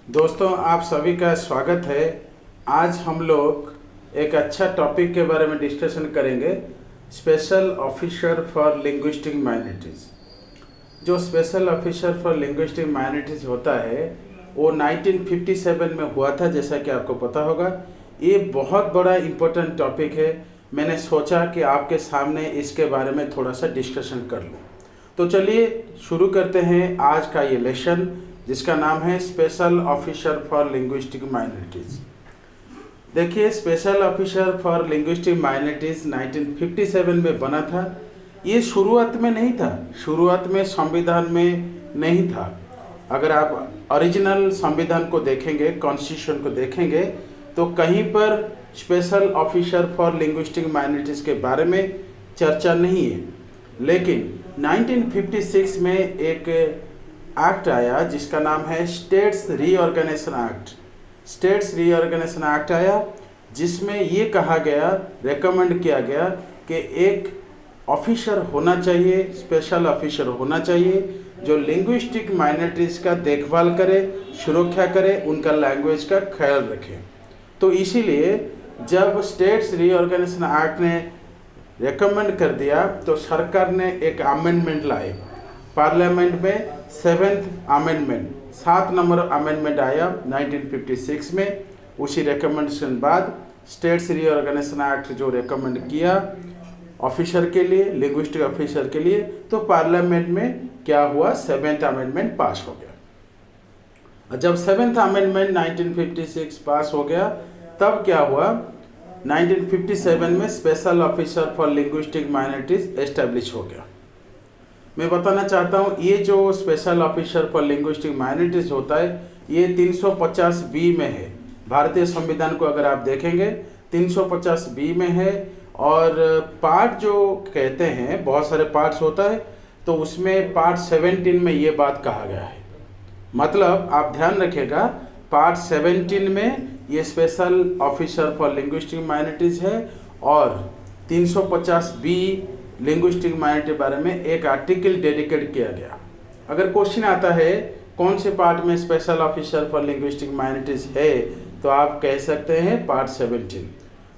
दोस्तों, आप सभी का स्वागत है। आज हम लोग एक अच्छा टॉपिक के बारे में डिस्कशन करेंगे, special officer for linguistic minorities. जो special officer for linguistic minorities होता है वो 1957 में हुआ था, जैसा कि आपको पता होगा। ये बहुत बड़ा इम्पोर्टेंट टॉपिक है। मैंने सोचा कि आपके सामने इसके बारे में थोड़ा सा डिस्कशन कर लूँ। तो चलिए शुरू करते हैं आज का ये लेसन, जिसका नाम है special officer for linguistic minorities. देखिए, special officer for linguistic minorities 1957 में बना था। ये शुरुआत में नहीं था, शुरुआत में संविधान में नहीं था। अगर आप ओरिजिनल संविधान को देखेंगे, कॉन्स्टिट्यूशन को देखेंगे, तो कहीं पर special officer for linguistic minorities के बारे में चर्चा नहीं है। लेकिन 1956 में एक एक्ट आया जिसका नाम है states reorganisation act. States reorganisation act आया जिसमें ये कहा गया, रेकमेंड किया गया कि एक ऑफिसर होना चाहिए, स्पेशल ऑफिसर होना चाहिए जो लिंग्विस्टिक माइनॉरिटीज़ का देखभाल करे, सुरक्षा करे, उनका लैंग्वेज का ख्याल रखे। तो इसीलिए जब स्टेट्स रीऑर्गेनाइजेशन एक्ट ने रेकमेंड कर दिया तो सरकार ने एक अमेंडमेंट लाए। पार्लियामेंट में 7th अमेंडमेंट, 7 नंबर अमेंडमेंट आया 1956 में। उसी रिकमेंडेशन बाद स्टेट्स रीऑर्गेनाइजेशन एक्ट जो रेकमेंड किया ऑफिसर के लिए, लिंग्विस्टिक ऑफिसर के लिए, तो पार्लियामेंट में क्या हुआ, 7th अमेंडमेंट पास हो गया। जब 7th अमेंडमेंट 1956 पास हो गया, तब क्या हुआ, 1957 में special officer for linguistic minorities establish हो गया। मैं बताना चाहता हूँ, ये जो special officer for linguistic minorities होता है, ये 350B में है। भारतीय संविधान को अगर आप देखेंगे 350B में है। और पार्ट जो कहते हैं, बहुत सारे पार्ट्स होता है, तो उसमें पार्ट 17 में ये बात कहा गया है। मतलब आप ध्यान रखिएगा, पार्ट 17 में ये special officer for linguistic minorities है और 350B लिंग्विस्टिक माइनॉरिटी बारे में एक आर्टिकल डेडिकेट किया गया। अगर क्वेश्चन आता है कौन से पार्ट में special officer for linguistic minorities है, तो आप कह सकते हैं पार्ट 17।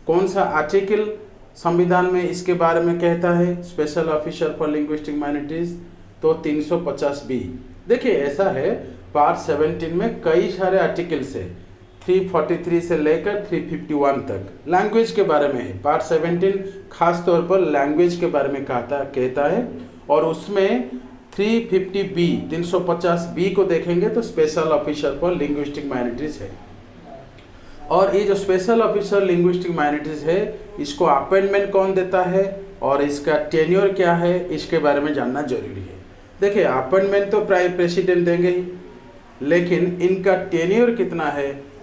कौन सा आर्टिकल संविधान में इसके बारे में कहता है special officer for linguistic minorities, तो 350B। देखिए, ऐसा है, पार्ट 17 में कई सारे आर्टिकल्स है, 343 से लेकर 351 तक लैंग्वेज के बारे में है। पार्ट 17 खास तौर पर लैंग्वेज के बारे में कहता है। और उसमें 350B को देखेंगे तो special officer for linguistic minorities है। और ये जो स्पेशल ऑफिसर लिंग्विस्टिक माइनॉरिटीज़ है, इसको अपॉइंटमेंट कौन देता है और इसका टेन्योर क्या है, इसके बारे में जानना जरूरी है। देखिए, अपॉइंटमेंट तो प्राइम प्रेसिडेंट देंगे ही, लेकिन इनका टेन्योर कितना है,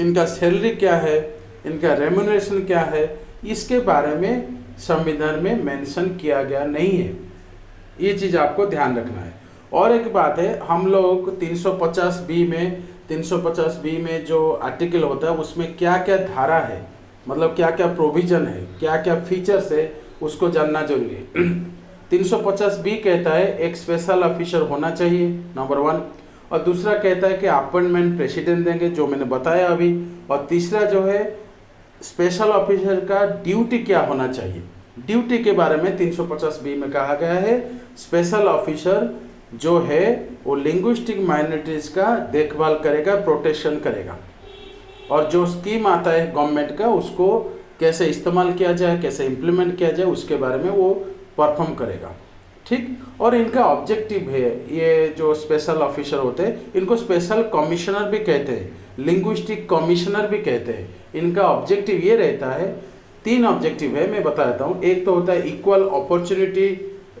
इनका सैलरी क्या है, इनका रेम्यूनरेशन क्या है, इसके बारे में संविधान में मेंशन किया गया नहीं है। ये चीज़ आपको ध्यान रखना है। और एक बात है, हम लोग 350B में जो आर्टिकल होता है उसमें क्या क्या धारा है, मतलब क्या क्या प्रोविजन है, क्या क्या फीचर्स है, उसको जानना जरूरी है। 350B कहता है एक स्पेशल ऑफिसर होना चाहिए, नंबर 1। और दूसरा कहता है कि अपॉइंटमेंट प्रेसिडेंट देंगे, जो मैंने बताया अभी। और तीसरा जो है, स्पेशल ऑफिसर का ड्यूटी क्या होना चाहिए। ड्यूटी के बारे में 350B में कहा गया है, स्पेशल ऑफिसर जो है वो लिंग्विस्टिक माइनॉरिटीज़ का देखभाल करेगा, प्रोटेक्शन करेगा, और जो स्कीम आता है गवर्नमेंट का उसको कैसे इस्तेमाल किया जाए, कैसे इम्प्लीमेंट किया जाए, उसके बारे में वो परफॉर्म करेगा। ठीक। और इनका ऑब्जेक्टिव है, ये जो स्पेशल ऑफिसर होते हैं इनको स्पेशल कमिश्नर भी कहते हैं, लिंग्विस्टिक कमिश्नर भी कहते हैं। इनका ऑब्जेक्टिव ये रहता है, 3 ऑब्जेक्टिव है, मैं बता देता हूँ। एक तो होता है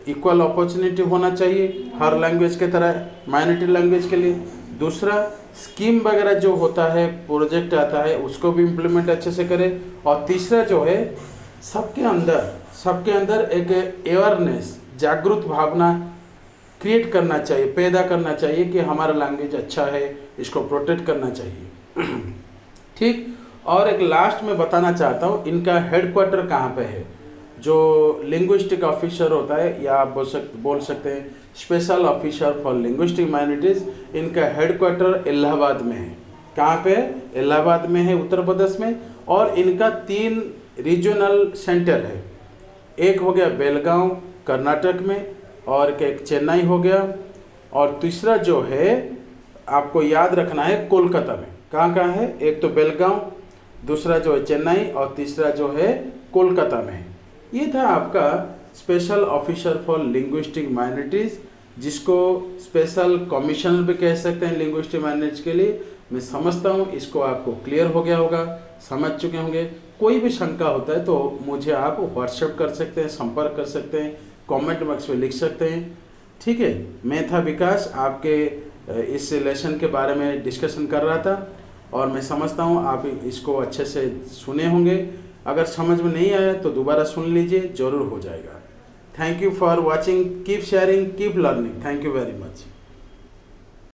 इक्वल अपॉर्चुनिटी होना चाहिए हर लैंग्वेज के तरह, माइनॉरिटी लैंग्वेज के लिए। दूसरा, स्कीम वगैरह जो होता है, प्रोजेक्ट आता है, उसको भी इम्प्लीमेंट अच्छे से करे। और तीसरा जो है, सबके अंदर एक अवेयरनेस, जागरूक भावना क्रिएट करना चाहिए, पैदा करना चाहिए कि हमारा लैंग्वेज अच्छा है, इसको प्रोटेक्ट करना चाहिए। ठीक। और एक लास्ट में बताना चाहता हूँ, इनका हेडक्वार्टर कहाँ पे है। जो लिंग्विस्टिक ऑफिसर होता है, या आप बोल सकते हैं special officer for linguistic minorities. इनका हेडक्वार्टर इलाहाबाद में है। कहाँ पे? इलाहाबाद में है, उत्तर प्रदेश में। और इनका 3 रीजनल सेंटर है। एक हो गया बेलगांव कर्नाटक में, और एक चेन्नई हो गया, और तीसरा जो है आपको याद रखना है कोलकाता में। कहाँ कहाँ है? एक तो बेलगांव, दूसरा जो है चेन्नई, और तीसरा जो है कोलकाता में है। ये था आपका special officer for linguistic minorities, जिसको स्पेशल कमिश्नर भी कह सकते हैं लिंग्विस्टिक माइनॉरिटीज के लिए। मैं समझता हूँ इसको आपको क्लियर हो गया होगा, समझ चुके होंगे। कोई भी शंका होता है तो मुझे आप व्हाट्सएप कर सकते हैं, संपर्क कर सकते हैं, कमेंट बॉक्स में लिख सकते हैं। ठीक है, मैं था विकास, आपके इस लेसन के बारे में डिस्कशन कर रहा था, और मैं समझता हूँ आप इसको अच्छे से सुने होंगे। अगर समझ में नहीं आया तो दोबारा सुन लीजिए, ज़रूर हो जाएगा। Thank you for watching, keep sharing, keep learning. Thank you very much.